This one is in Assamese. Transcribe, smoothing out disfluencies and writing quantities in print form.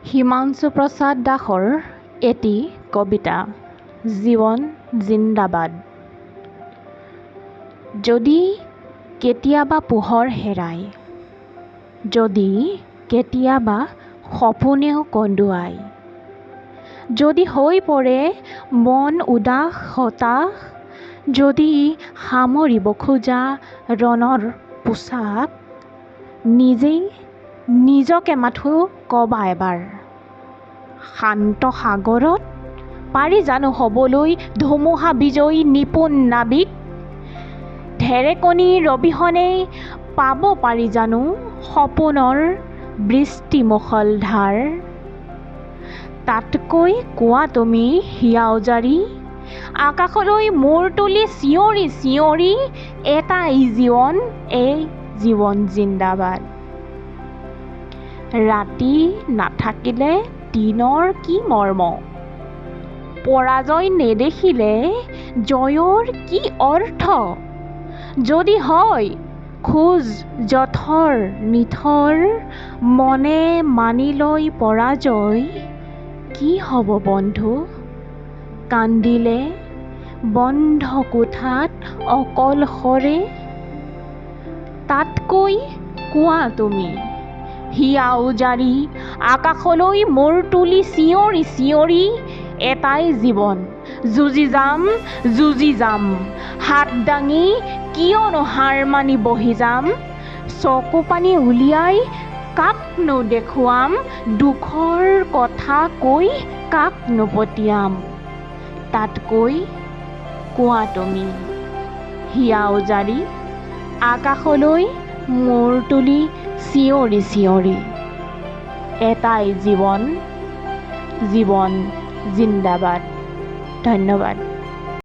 হিমাংশু প্ৰসাদ দাসৰ এটি কবিতা জীৱন জিন্দাবাদ। যদি কেতিয়াবা পোহৰ হেৰায়, যদি কেতিয়াবা সপোনেও কন্দুৱায়, যদি হৈ পৰে মন উদাস হতাশ, যদি সামৰিব খোজা ৰণৰ পোচাক, নিজেই নিজকে মাথো কবা এবাৰ, শান্ত সাগৰত পাৰি জানো হ'বলৈ ধুমুহা বিজয়ী নিপুণ নাবিক? ঢেৰেকণীৰ অবিহনে পাব পাৰি জানো সপোনৰ বৃষ্টি মুষলধাৰ? তাতকৈ কোৱা তুমি হিয়া উজাৰি, আকাশলৈ মূৰ তুলি চিঞৰি চিঞৰি, এটাই জীৱন, এই জীৱন জিন্দাবাদ। ৰাতি নাথাকিলে দিনৰ কি মৰ্ম, পৰাজয় নেদেখিলে জয়ৰ কি অৰ্থ? যদি হয় খোজ জঠৰ নিথৰ, মনে মানি লৈ পৰাজয়, কি হ'ব বন্ধু? কান্দিলে বন্ধ কোঠাত অকলশৰে, তাতকৈ কোৱা তুমি হিয়া উজাৰি, আকাশলৈ মূৰ তুলি চিঞৰি চিঞৰি, এটাই জীৱন, যুঁজি যাম যুঁজি যাম, হাত দাঙি কিয়নো হাৰ মানি বহি যাম, চকু পানী উলিয়াই কাকনো দেখুৱাম, দুখৰ কথা কৈ কাকনো পতিয়াম? তাতকৈ কোৱা তুমি হিয়া উজাৰি, আকাশলৈ মূৰ তুলি চিঞৰি চিঞৰি, এটাই জীৱন, জীৱন জিন্দাবাদ। ধন্যবাদ।